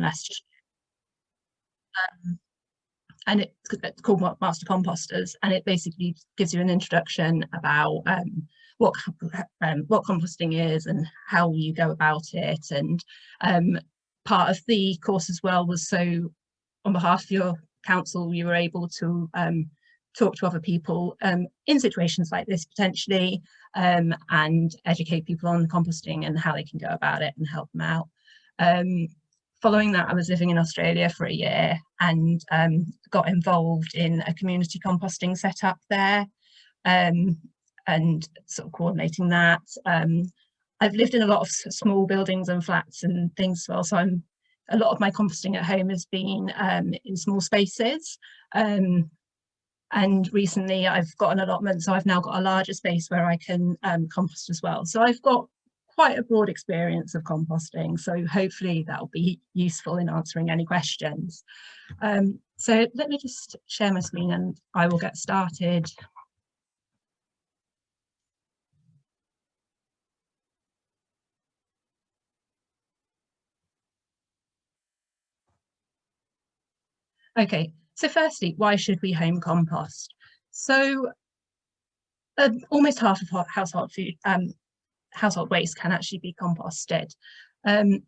less. And it's called Master Composters, and it basically gives you an introduction about what composting is and how you go about it. And part of the course as well was, so on behalf of your council, you were able to talk to other people in situations like this potentially, and educate people on composting and how they can go about it and help them out. Following that, I was living in Australia for a year and got involved in a community composting setup there, and sort of coordinating that. I've lived in a lot of small buildings and flats and things as well, so a lot of my composting at home has been in small spaces. And recently I've got an allotment, so I've now got a larger space where I can compost as well. So I've got quite a broad experience of composting, so hopefully that'll be useful in answering any questions. So let me just share my screen and I will get started. Okay, so firstly, why should we home compost? So almost half of household food, household waste can actually be composted.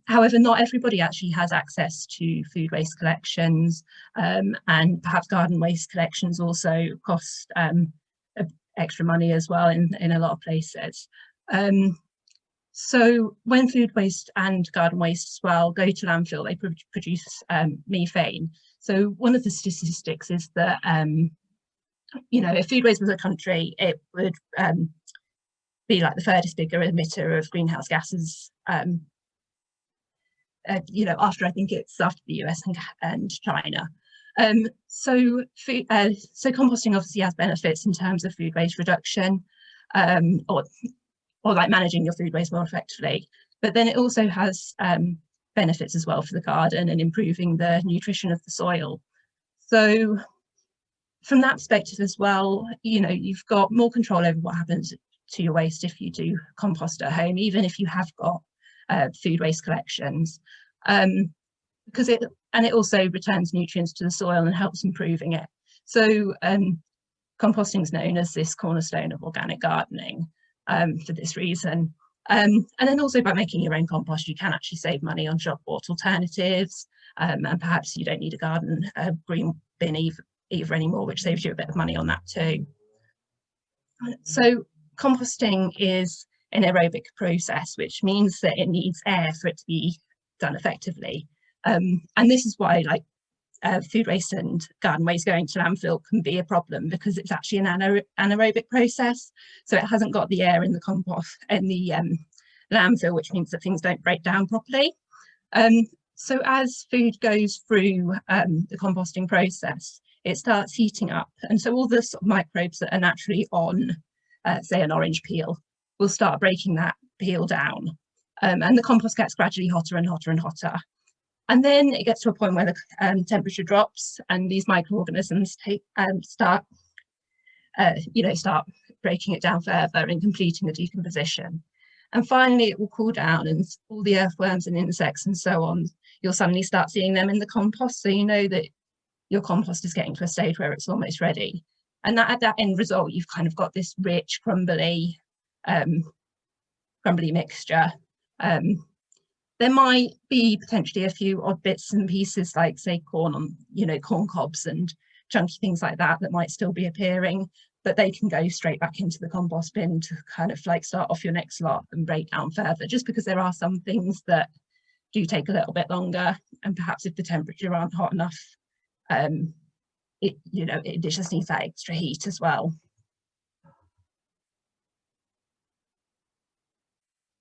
However, not everybody actually has access to food waste collections, and perhaps garden waste collections also cost extra money as well in a lot of places. So when food waste and garden waste as well go to landfill, they produce methane. So one of the statistics is that, you know, if food waste was a country, it would be like the third bigger emitter of greenhouse gases, you know, after I think it's after the US and China. So composting obviously has benefits in terms of food waste reduction, or like managing your food waste more effectively. But then it also has benefits as well for the garden and improving the nutrition of the soil. So from that perspective as well, you know, you've got more control over what happens to your waste if you do compost at home, even if you have got food waste collections, because it also returns nutrients to the soil and helps improving it. So composting is known as this cornerstone of organic gardening for this reason. And then also by making your own compost, you can actually save money on shop bought alternatives, and perhaps you don't need a garden green bin either anymore, which saves you a bit of money on that too. So composting is an aerobic process, which means that it needs air for it to be done effectively. And this is why, like, food waste and garden waste going to landfill can be a problem, because it's actually an anaerobic process. So it hasn't got the air in the compost and the landfill, which means that things don't break down properly. So as food goes through the composting process, it starts heating up. And so all the sort of microbes that are naturally on, say, an orange peel, will start breaking that peel down. And the compost gets gradually hotter and hotter and hotter. And then it gets to a point where the temperature drops and these microorganisms start breaking it down further and completing the decomposition. And finally, it will cool down, and all the earthworms and insects and so on, you'll suddenly start seeing them in the compost. So you know that your compost is getting to a stage where it's almost ready. And that at that end result, you've kind of got this rich, crumbly mixture. There might be potentially a few odd bits and pieces, like say corn cobs and chunky things like that might still be appearing, but they can go straight back into the compost bin to kind of like start off your next lot and break down further, just because there are some things that do take a little bit longer, and perhaps if the temperature aren't hot enough, it just needs that extra heat as well.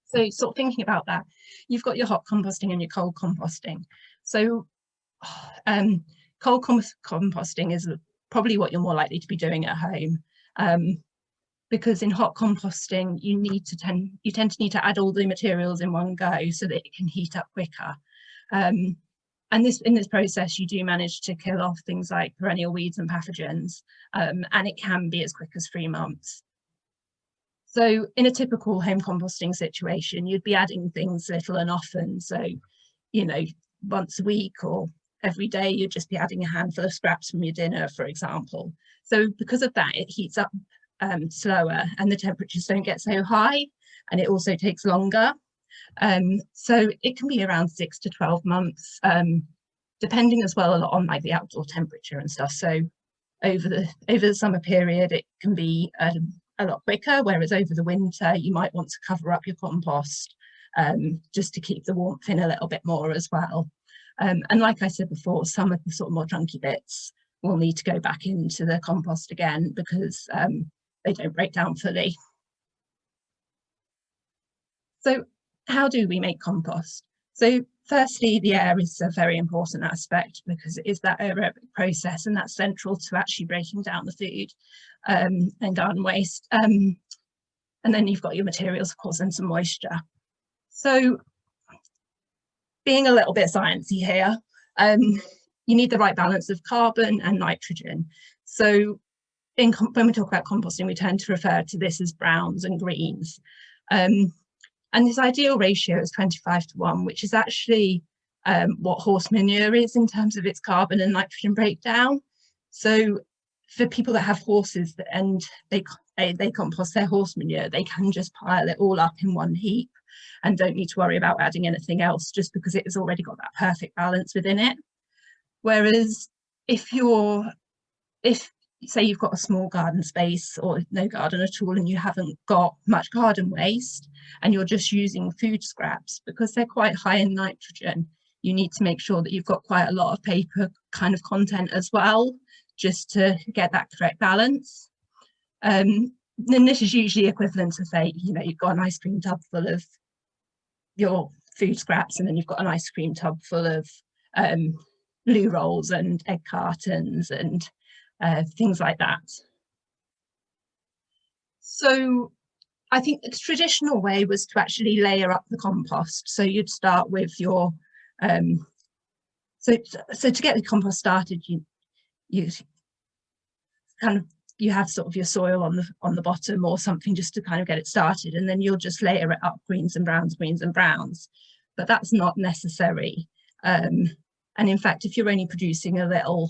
So sort of thinking about that, you've got your hot composting and your cold composting. So cold composting is probably what you're more likely to be doing at home, because in hot composting you tend to need to add all the materials in one go so that it can heat up quicker. And in this process you do manage to kill off things like perennial weeds and pathogens, and it can be as quick as 3 months. So in a typical home composting situation, you'd be adding things little and often. So, you know, once a week or every day, you'd just be adding a handful of scraps from your dinner, for example. So because of that, it heats up slower and the temperatures don't get so high, and it also takes longer. So it can be around 6 to 12 months, depending as well a lot on like the outdoor temperature and stuff. So over the summer period, it can be a lot quicker, whereas over the winter, you might want to cover up your compost just to keep the warmth in a little bit more as well. And like I said before, some of the sort of more chunky bits will need to go back into the compost again because they don't break down fully. So how do we make compost? So firstly, the air is a very important aspect because it is that aerobic process and that's central to actually breaking down the food and garden waste. And then you've got your materials, of course, and some moisture. So being a little bit sciencey here, you need the right balance of carbon and nitrogen. So when we talk about composting, we tend to refer to this as browns and greens. And this ideal ratio is 25:1, which is actually what horse manure is in terms of its carbon and nitrogen breakdown. So for people that have horses and they compost their horse manure, they can just pile it all up in one heap and don't need to worry about adding anything else just because it has already got that perfect balance within it. Whereas if say you've got a small garden space or no garden at all and you haven't got much garden waste and you're just using food scraps, because they're quite high in nitrogen, you need to make sure that you've got quite a lot of paper kind of content as well, just to get that correct balance. Then this is usually equivalent to, say, you've got an ice cream tub full of your food scraps and then you've got an ice cream tub full of loo rolls and egg cartons and things like that. So I think the traditional way was to actually layer up the compost. So you'd start with your so to get the compost started, you have sort of your soil on the bottom or something just to kind of get it started, and then you'll just layer it up, greens and browns, but that's not necessary. And in fact, if you're only producing a little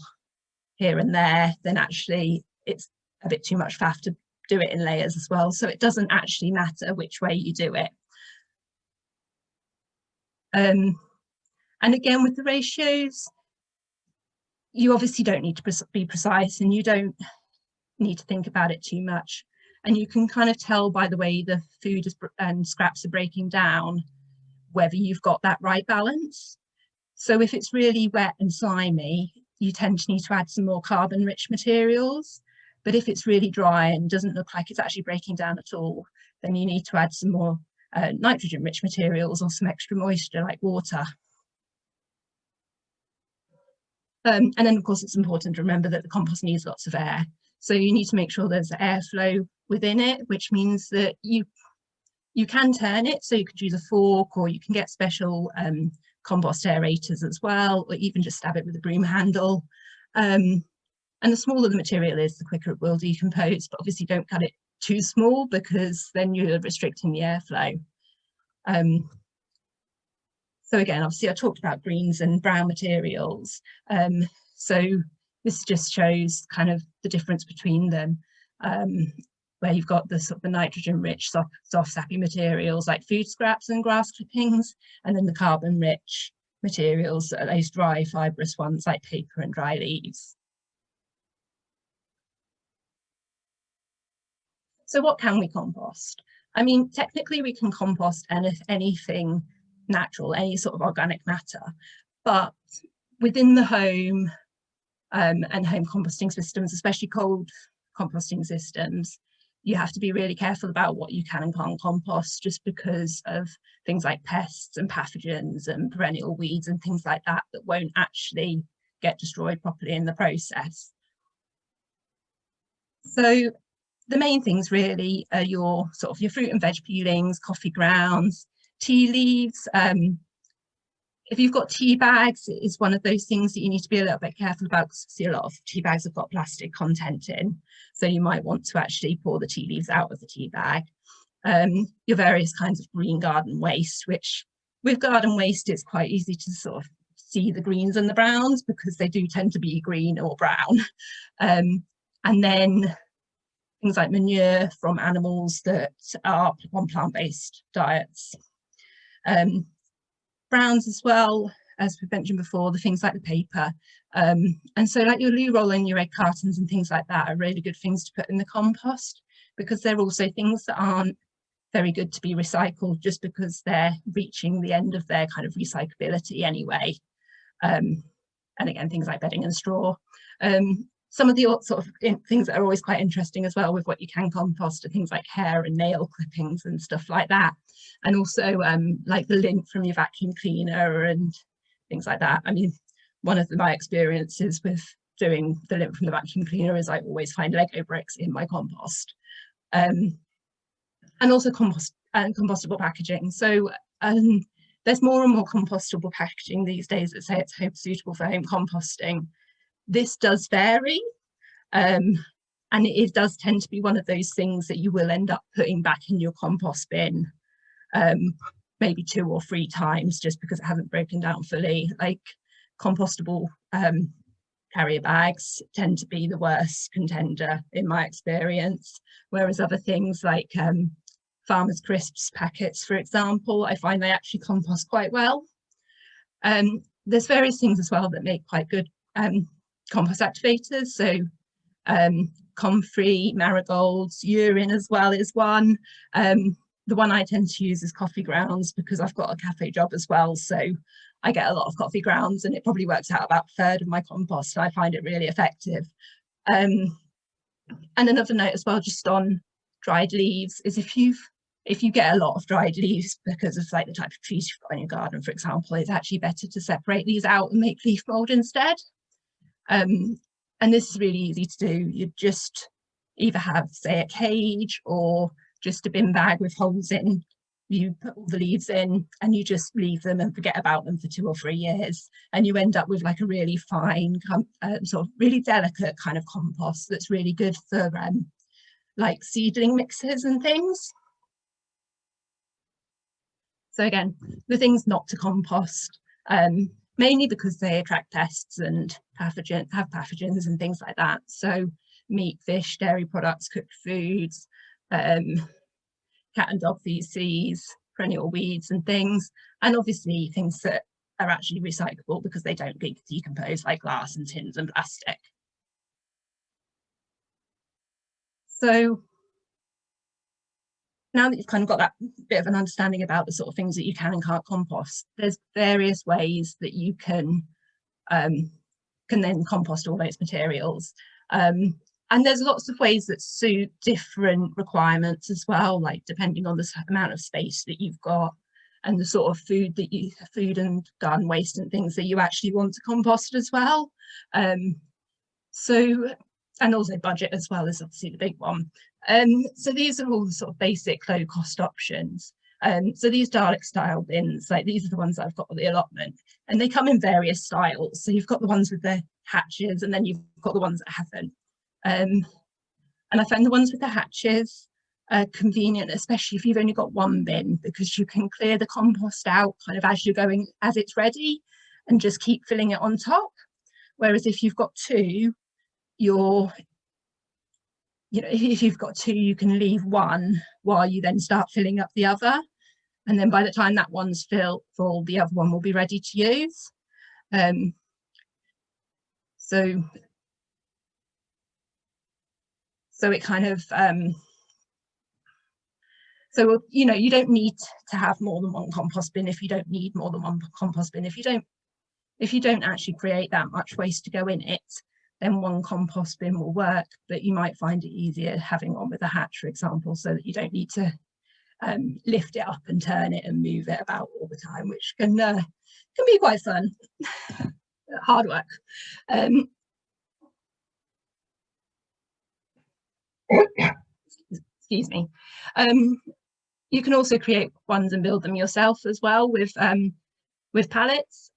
here and there, then actually it's a bit too much faff to do it in layers as well. So it doesn't actually matter which way you do it. And again, with the ratios, you obviously don't need to be precise and you don't need to think about it too much. And you can kind of tell by the way the food and scraps are breaking down whether you've got that right balance. So if it's really wet and slimy, you tend to need to add some more carbon-rich materials. But if it's really dry and doesn't look like it's actually breaking down at all, then you need to add some more nitrogen-rich materials or some extra moisture like water. And then, of course, it's important to remember that the compost needs lots of air. So you need to make sure there's airflow within it, which means that you can turn it. So you could use a fork, or you can get special compost aerators as well, or even just stab it with a broom handle. And the smaller the material is, the quicker it will decompose, but obviously don't cut it too small because then you're restricting the airflow. So again, obviously I talked about greens and brown materials. So this just shows kind of the difference between them, where you've got the sort of the nitrogen-rich, soft sappy materials like food scraps and grass clippings, and then the carbon-rich materials, those dry fibrous ones like paper and dry leaves. So what can we compost? I mean, technically we can compost anything natural, any sort of organic matter, but within the home and home composting systems, especially cold composting systems, you have to be really careful about what you can and can't compost, just because of things like pests and pathogens and perennial weeds and things like that that won't actually get destroyed properly in the process. So the main things really are your fruit and veg peelings, coffee grounds, tea leaves. If you've got tea bags, it is one of those things that you need to be a little bit careful about, because see a lot of tea bags have got plastic content in. So you might want to actually pour the tea leaves out of the tea bag. Your various kinds of green garden waste, which with garden waste, it's quite easy to sort of see the greens and the browns, because they do tend to be green or brown. And then things like manure from animals that are on plant-based diets. Browns as well, as we mentioned before, the things like the paper. And so like your loo roll and your egg cartons and things like that are really good things to put in the compost, because they're also things that aren't very good to be recycled, just because they're reaching the end of their kind of recyclability anyway. And again, things like bedding and straw. Some of the sort of things that are always quite interesting as well with what you can compost are things like hair and nail clippings and stuff like that. And also like the lint from your vacuum cleaner and things like that. I mean, one of my experiences with doing the lint from the vacuum cleaner is I always find Lego bricks in my compost. And also compostable packaging. So there's more and more compostable packaging these days that say it's suitable for home composting. This does vary, and it does tend to be one of those things that you will end up putting back in your compost bin maybe 2 or 3 times, just because it hasn't broken down fully. Like compostable carrier bags tend to be the worst contender in my experience, whereas other things like Farmer's Crisps packets, for example, I find they actually compost quite well. There's various things as well that make quite good compost activators. So comfrey, marigolds, urine as well is one. The one I tend to use is coffee grounds, because I've got a cafe job as well, so I get a lot of coffee grounds, and it probably works out about 1/3 of my compost. I find it really effective. And another note as well, just on dried leaves, is if you get a lot of dried leaves because of like the type of trees you've got in your garden, for example, it's actually better to separate these out and make leaf mold instead. And this is really easy to do. You just either have, say, a cage or just a bin bag with holes in. You put all the leaves in and you just leave them and forget about them for 2 or 3 years, and you end up with like a really fine sort of really delicate kind of compost that's really good for like seedling mixes and things. So again, the things not to compost, mainly because they attract pests and have pathogens and things like that. So meat, fish, dairy products, cooked foods, cat and dog feces, perennial weeds and things, and obviously things that are actually recyclable because they don't decompose, like glass and tins and plastic. So now that you've kind of got that bit of an understanding about the sort of things that you can and can't compost, there's various ways that you can then compost all those materials. And there's lots of ways that suit different requirements as well, like depending on the amount of space that you've got and the sort of food and garden waste and things that you actually want to compost as well. And also budget as well is obviously the big one. So these are all the sort of basic low cost options. So these Dalek style bins, like these are the ones that I've got with the allotment, and they come in various styles. So you've got the ones with the hatches, and then you've got the ones that haven't. And I find the ones with the hatches are convenient, especially if you've only got one bin, because you can clear the compost out kind of as you're going, as it's ready, and just keep filling it on top. Whereas if you've got two, if you've got two, you can leave one while you then start filling up the other. And then by the time that one's full, the other one will be ready to use. So it kind of, you don't need to have more than one compost bin if you don't need more than one compost bin. If you don't actually create that much waste to go in it, then one compost bin will work, but you might find it easier having one with a hatch, for example, so that you don't need to lift it up and turn it and move it about all the time, which can be quite fun. Hard work. Excuse me. You can also create ones and build them yourself as well with pallets.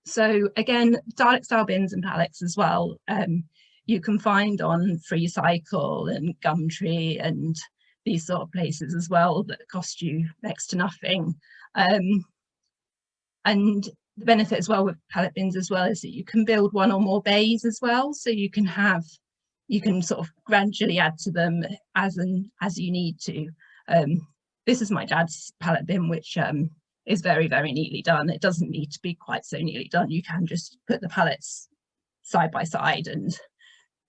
So again, Dalek style bins and pallets as well, you can find on FreeCycle and Gumtree and these sort of places as well that cost you next to nothing. And the benefit as well with pallet bins as well is that you can build one or more bays as well, so you can sort of gradually add to them as you need to. This is my dad's pallet bin, which is very, very neatly done. It doesn't need to be quite so neatly done. You can just put the pallets side by side and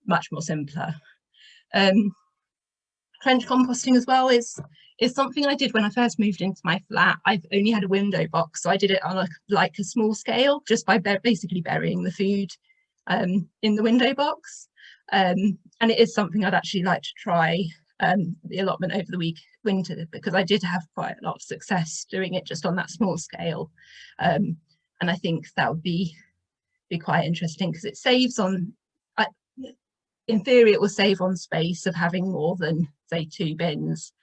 much more simpler. Trench composting as well is something I did when I first moved into my flat. I've only had a window box, so I did it on a small scale, just by basically burying the food in the window box. And it is something I'd actually like to try the allotment over the winter, because I did have quite a lot of success doing it just on that small scale. And I think that would be quite interesting, because it saves on, in theory, it will save on space of having more than, say, 2 bins,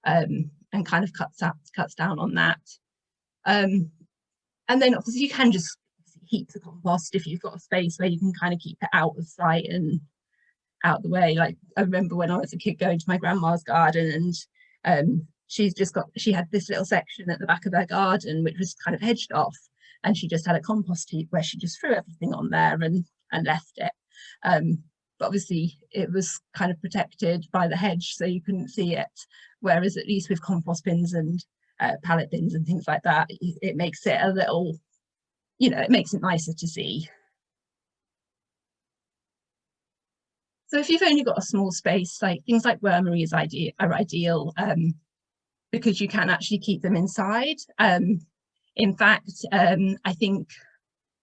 and kind of cuts down on that. And then obviously you can just heap the compost if you've got a space where you can kind of keep it out of sight and out the way. Like, I remember when I was a kid going to my grandma's garden, and she had this little section at the back of her garden which was kind of hedged off, and she just had a compost heap where she just threw everything on there and left it. But obviously it was kind of protected by the hedge, so you couldn't see it, whereas at least with compost bins and pallet bins and things like that, it makes it a little, it makes it nicer to see. So if you've only got a small space, like things like Wormery are ideal, because you can actually keep them inside. In fact, I think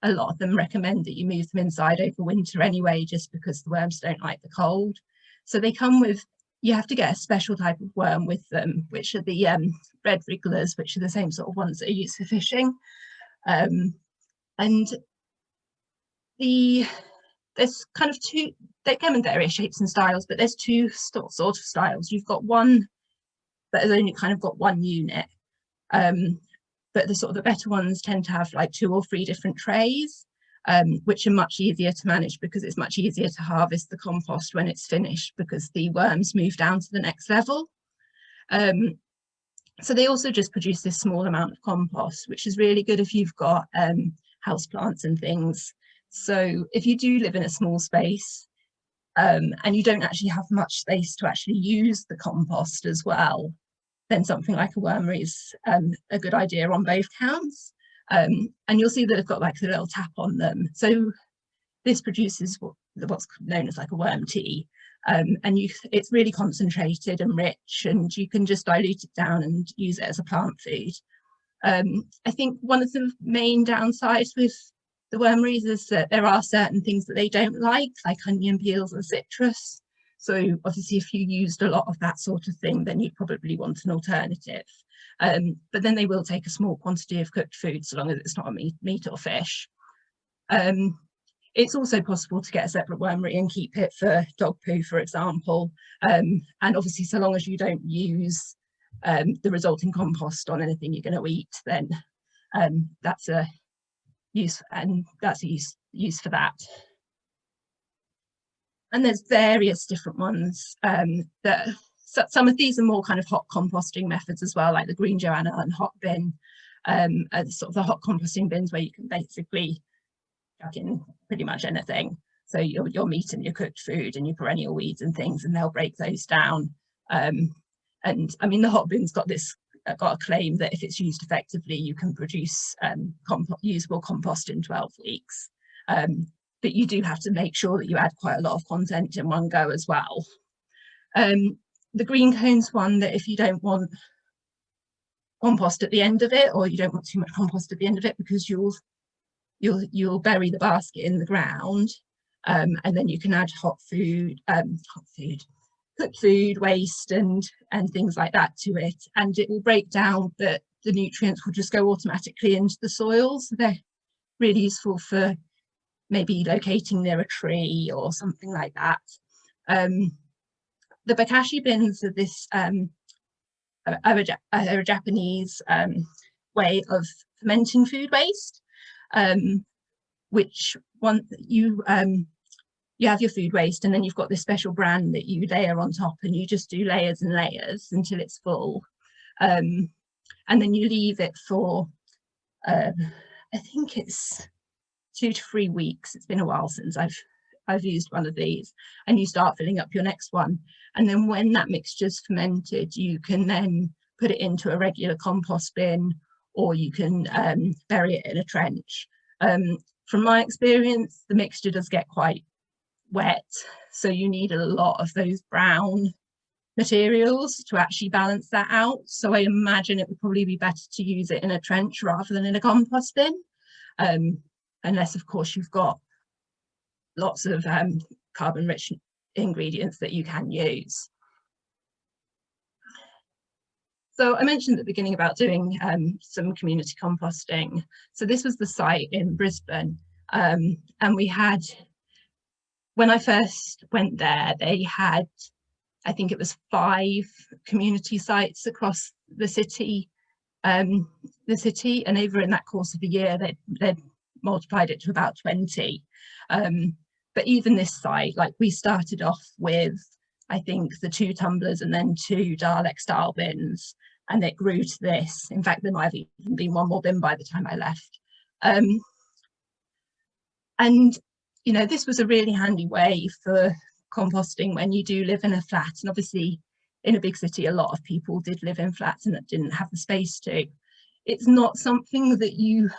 a lot of them recommend that you move them inside over winter anyway, just because the worms don't like the cold. So they come with, you have to get a special type of worm with them, which are the red wrigglers, which are the same sort of ones that are used for fishing. And there's kind of two, they come in various shapes and styles, but there's 2 sort of styles. You've got one that has only kind of got 1 unit, but the better ones tend to have like 2 or 3 different trays, which are much easier to manage, because it's much easier to harvest the compost when it's finished, because the worms move down to the next level. So they also just produce this small amount of compost, which is really good if you've got house plants and things. So if you do live in a small space, and you don't actually have much space to actually use the compost as well, then something like a Wormery is a good idea on both counts. And you'll see that they've got like a little tap on them. So this produces what's known as like a worm tea. And it's really concentrated and rich, and you can just dilute it down and use it as a plant food. I think one of the main downsides with the Wormeries is that there are certain things that they don't like onion peels and citrus. So obviously if you used a lot of that sort of thing, then you'd probably want an alternative. But then they will take a small quantity of cooked food, so long as it's not a meat or fish. It's also possible to get a separate Wormery and keep it for dog poo, for example. And obviously, so long as you don't use the resulting compost on anything you're going to eat, then that's a use, and that's a use for that. And there's various different ones that some of these are more kind of hot composting methods as well, like the green Joanna and hot bin, sort of the hot composting bins where you can basically chuck in pretty much anything. So your meat and your cooked food and your perennial weeds and things, and they'll break those down. And I mean, the hot bin's got a claim that if it's used effectively, you can produce usable compost in 12 weeks. But you do have to make sure that you add quite a lot of content in one go as well. The green cone's one that if you don't want compost at the end of it, or you don't want too much compost at the end of it, because you'll bury the basket in the ground, and then you can add cooked food waste and things like that to it, and it will break down, but the nutrients will just go automatically into the soil. So they're really useful for maybe locating near a tree or something like that. The bokashi bins are this are a Japanese way of fermenting food waste, which you have your food waste, and then you've got this special bran that you layer on top, and you just do layers and layers until it's full, and then you leave it for I think it's 2 to 3 weeks. It's been a while since I've used one of these, and you start filling up your next one. And then when that mixture's fermented, you can then put it into a regular compost bin, or you can bury it in a trench. From my experience, the mixture does get quite wet, so you need a lot of those brown materials to actually balance that out. So I imagine it would probably be better to use it in a trench rather than in a compost bin, unless of course you've got lots of carbon rich ingredients that you can use. So I mentioned at the beginning about doing some community composting. So this was the site in Brisbane, and we had, when I first went there, they had, I think it was 5 community sites across the city, and over in that course of a year, they'd multiplied it to about 20. But even this site, like, we started off with, I think, the 2 tumblers and then 2 Dalek style bins, and it grew to this. In fact, there might have even been 1 more bin by the time I left. And you know, this was a really handy way for composting when you do live in a flat. And obviously in a big city, a lot of people did live in flats and that didn't have the space to. It's not something that you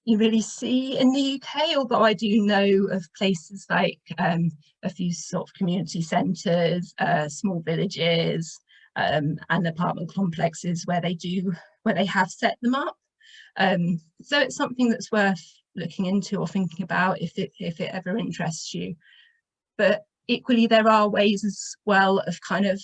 really see in the UK, although I do know of places like a few sort of community centres, small villages, and apartment complexes where they have set them up. So it's something that's worth looking into or thinking about if it ever interests you. But equally, there are ways as well of kind of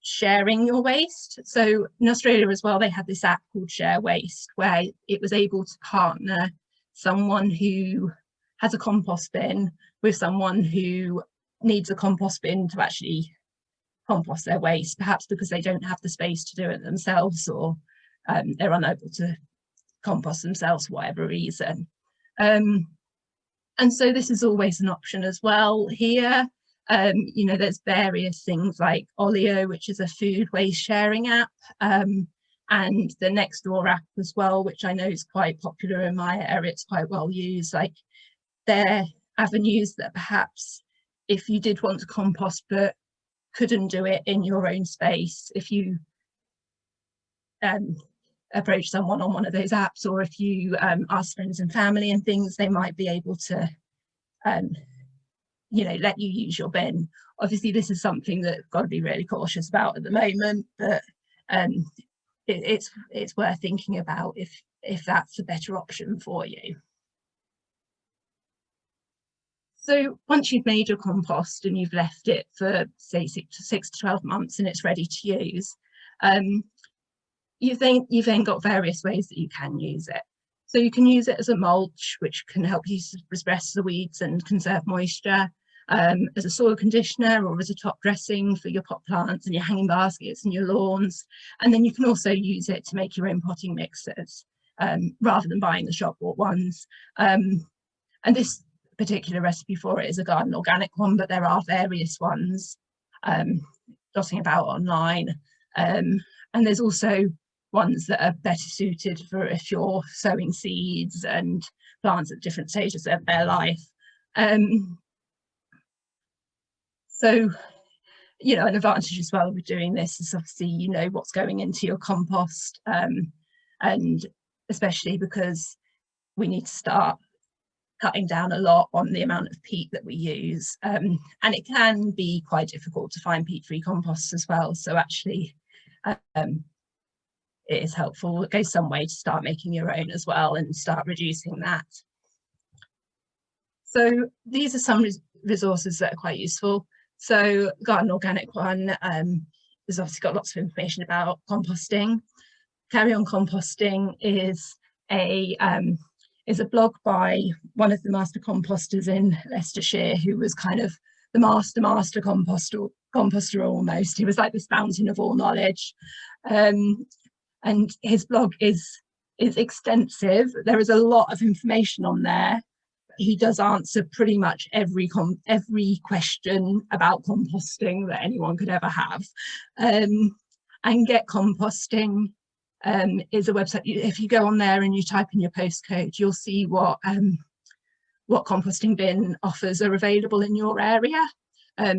sharing your waste. So in Australia as well, they had this app called Share Waste, where it was able to partner someone who has a compost bin with someone who needs a compost bin to actually compost their waste, perhaps because they don't have the space to do it themselves, or they're unable to compost themselves for whatever reason. And so this is always an option as well here. You know, there's various things like Olio, which is a food waste sharing app, and the Nextdoor app as well, which I know is quite popular in my area. It's quite well used. Like, they're avenues that perhaps if you did want to compost but couldn't do it in your own space, if you approach someone on one of those apps, or if you ask friends and family and things, they might be able to you know, let you use your bin. Obviously this is something that I've got to be really cautious about at the moment, but it's worth thinking about if that's a better option for you. So once you've made your compost and you've left it for say 6 to 12 months and it's ready to use, you've then got various ways that you can use it. So you can use it as a mulch, which can help you suppress the weeds and conserve moisture, as a soil conditioner, or as a top dressing for your pot plants and your hanging baskets and your lawns. And then you can also use it to make your own potting mixes, rather than buying the shop bought ones. And this particular recipe for it is a garden organic one, but there are various ones dotting about online. And there's also ones that are better suited for if you're sowing seeds and plants at different stages of their life. So, you know, an advantage as well with doing this is obviously you know what's going into your compost, and especially because we need to start cutting down a lot on the amount of peat that we use, and it can be quite difficult to find peat-free composts as well. So actually it is helpful. It goes some way to start making your own as well and start reducing that. So these are some resources that are quite useful. So Garden Organic one has obviously got lots of information about composting. Carry On Composting is a blog by one of the master composters in Leicestershire, who was kind of the master composter almost. He was like this fountain of all knowledge. And his blog is extensive. There is a lot of information on there. He does answer pretty much every question about composting that anyone could ever have. And Get Composting is a website. If you go on there and you type in your postcode, you'll see what composting bin offers are available in your area.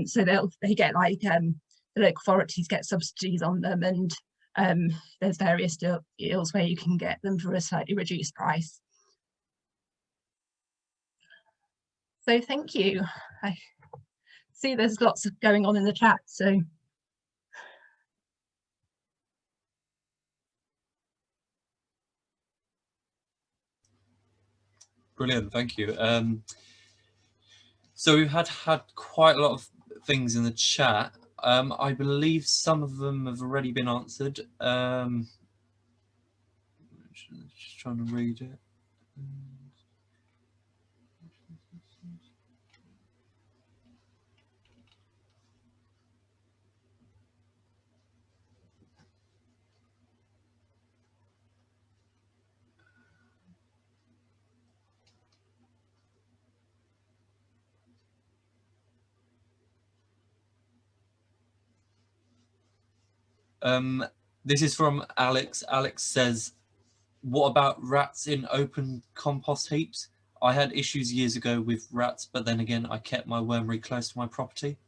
So they get like the local authorities get subsidies on them, and there's various deals where you can get them for a slightly reduced price. So thank you. I see there's lots of going on in the chat, so. Brilliant, thank you. So we've had quite a lot of things in the chat. I believe some of them have already been answered. Just trying to read it. This is from Alex. Alex says, what about rats in open compost heaps? I had issues years ago with rats, but then again, I kept my wormery close to my property.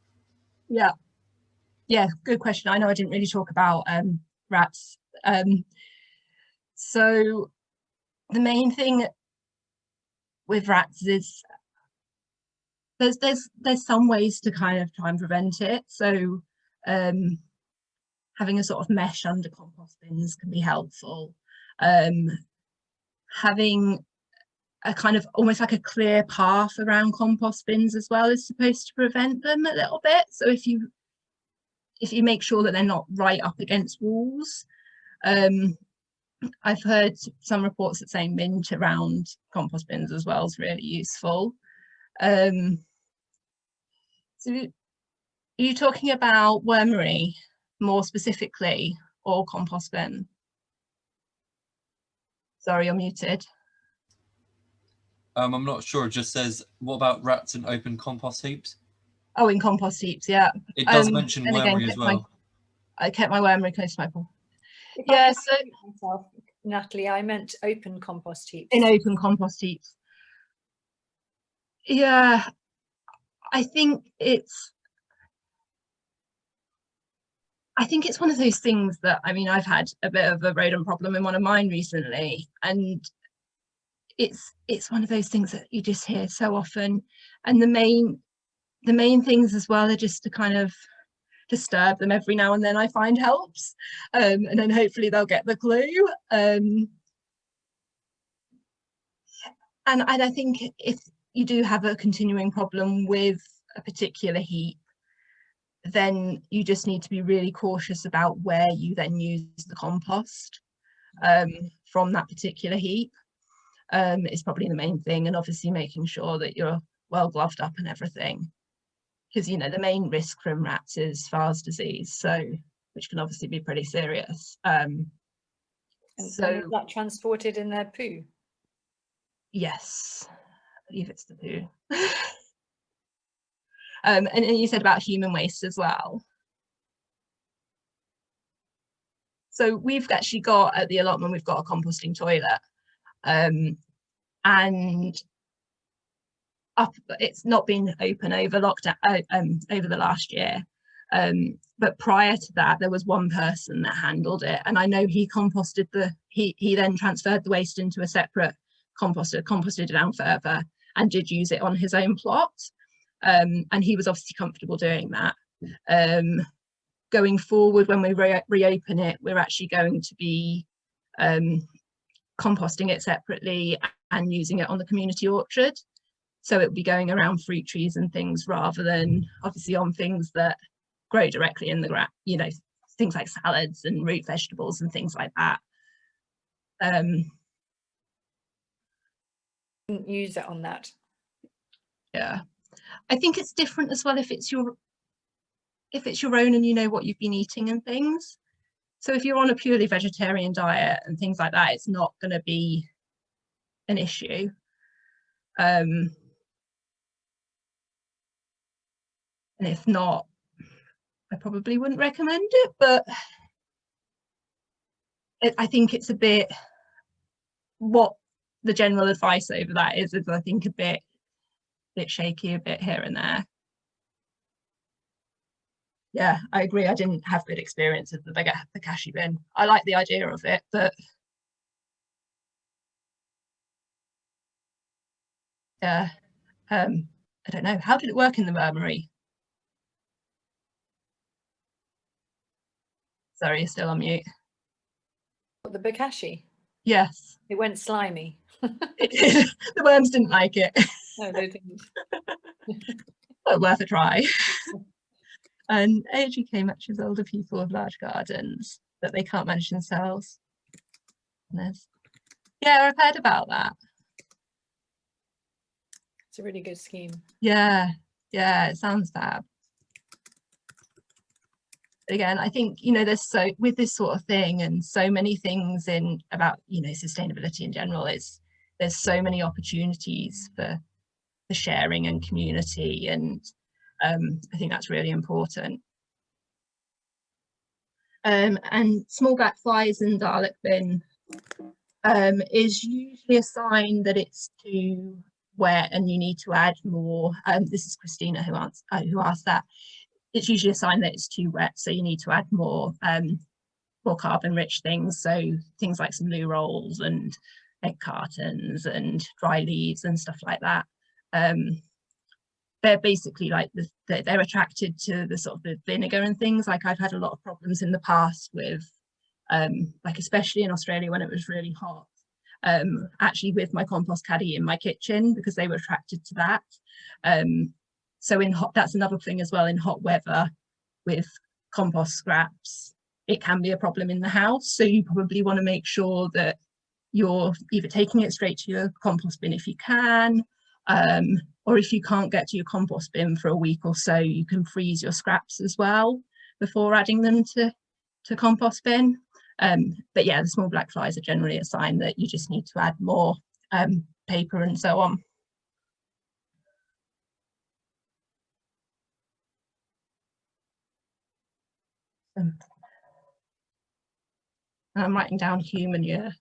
Yeah, good question. I know I didn't really talk about rats. So the main thing with rats is there's some ways to kind of try and prevent it. So having a sort of mesh under compost bins can be helpful. Having a kind of almost like a clear path around compost bins as well is supposed to prevent them a little bit. So if you make sure that they're not right up against walls. I've heard some reports that say mint around compost bins as well is really useful. So are you talking about wormery more specifically, or compost bin? Sorry, you're muted. I'm not sure. It just says, what about rats in open compost heaps? Oh, in compost heaps, yeah. It does mention wormery as well. I kept my wormery close to my pool. Yeah, so myself, Natalie, I meant open compost heaps. In open compost heaps. Yeah, I think it's one of those things that, I mean, I've had a bit of a rodent problem in one of mine recently, and it's one of those things that you just hear so often. And the main things as well are just to kind of disturb them every now and then, I find helps, and then hopefully they'll get the clue. And I think if you do have a continuing problem with a particular heap, then you just need to be really cautious about where you then use the compost from that particular heap. Is probably the main thing, and obviously making sure that you're well gloved up and everything, because you know the main risk from rats is Farr's disease, so which can obviously be pretty serious. And so is that transported in their poo? Yes, I believe it's the poo. And you said about human waste as well. So we've actually got, at the allotment, we've got a composting toilet, and it's not been open over lockdown over the last year, but prior to that there was one person that handled it, and I know he composted he then transferred the waste into a separate composter, composted it down further, and did use it on his own plot. And he was obviously comfortable doing that. Going forward, when we reopen it, we're actually going to be composting it separately and using it on the community orchard. So it will be going around fruit trees and things, rather than obviously on things that grow directly in the ground, you know, things like salads and root vegetables and things like that. Use it on that. Yeah, I think it's different as well if it's your own and you know what you've been eating and things. So if you're on a purely vegetarian diet and things like that, it's not going to be an issue. And if not, I probably wouldn't recommend it, but I think it's a bit, what the general advice over that is I think a bit shaky, a bit here and there. Yeah, I agree. I didn't have good experience with the cashew bin. I like the idea of it, but yeah, I don't know. How did it work in the Wormery? Sorry, you're still on mute. The bokashi, Yes, it went slimy. it did. The worms didn't like it. No, they didn't. But worth a try. And AGK matches older people with large gardens that they can't manage themselves. Yeah, I've heard about that. It's a really good scheme. Yeah, it sounds fab. Again, I think, you know, there's so, with this sort of thing and so many things in about, you know, sustainability in general, there's so many opportunities for sharing and community, and I think that's really important. And small black flies and Dalek bin is usually a sign that it's too wet and you need to add more. This is Christina who asked that. It's usually a sign that it's too wet, so you need to add more carbon rich things, so things like some loo rolls and egg cartons and dry leaves and stuff like that. They're basically like they're attracted to the sort of the vinegar and things. Like I've had a lot of problems in the past with like especially in Australia when it was really hot, actually with my compost caddy in my kitchen, because they were attracted to that. So that's another thing as well, in hot weather with compost scraps, it can be a problem in the house. So you probably want to make sure that you're either taking it straight to your compost bin if you can, or if you can't get to your compost bin for a week or so, you can freeze your scraps as well before adding them to compost bin. But yeah, the small black flies are generally a sign that you just need to add more paper and so on. I'm writing down human year.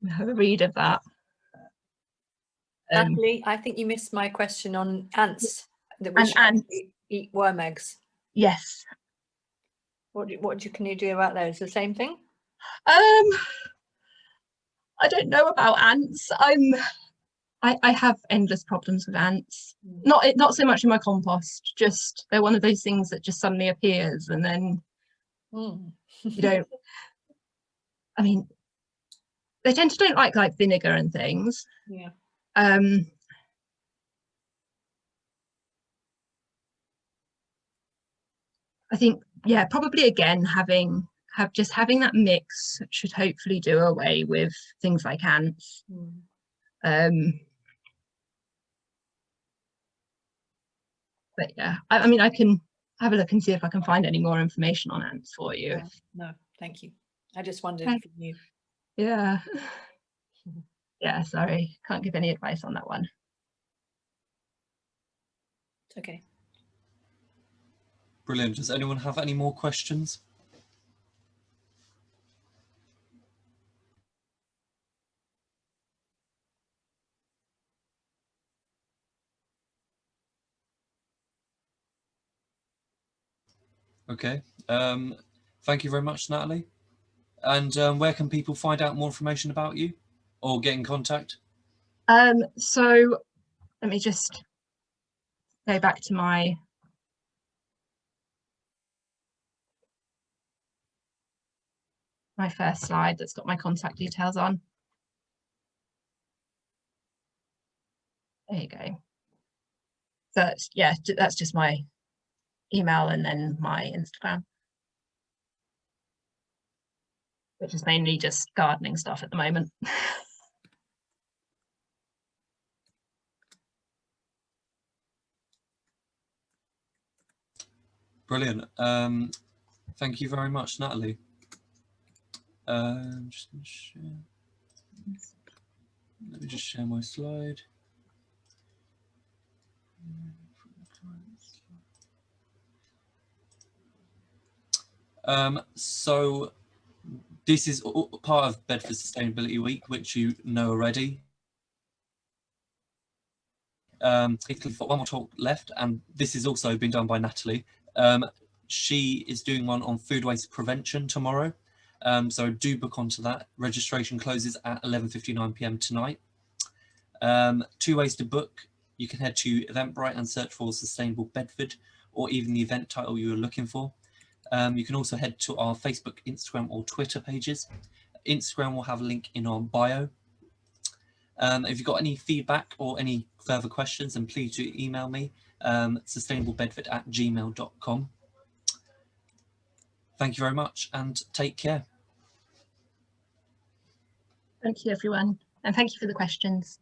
Have a read of that. Natalie, I think you missed my question on ants that eat worm eggs. Yes. Can you do about those? The same thing? I don't know about ants. I have endless problems with ants. Not so much in my compost, just they're one of those things that just suddenly appears and then you don't. I mean, they tend to don't like vinegar and things. Yeah. I think, yeah, probably again having that mix should hopefully do away with things like ants. But yeah, I mean, I can have a look and see if I can find any more information on ants for you. No, thank you. I just wondered if you knew. Yeah. Yeah, sorry, can't give any advice on that one. Okay. Brilliant. Does anyone have any more questions? Okay. Thank you very much, Natalie. And where can people find out more information about you or get in contact? So let me just go back to my first slide that's got my contact details on. There you go. So yeah, that's just my email and then my Instagram, which is mainly just gardening stuff at the moment. Brilliant. Thank you very much, Natalie. Just gonna share. Let me just share my slide. So this is part of Bedford Sustainability Week, which you know already. We've got one more talk left, and this is also being done by Natalie. She is doing one on food waste prevention tomorrow, so do book onto that. Registration closes at 11:59 p.m. tonight. 2 ways to book. You can head to Eventbrite and search for Sustainable Bedford, or even the event title you are looking for. You can also head to our Facebook, Instagram or Twitter pages. Instagram will have a link in our bio. If you've got any feedback or any further questions, then please do email me, sustainablebedford@gmail.com. Thank you very much and take care. Thank you, everyone. And thank you for the questions.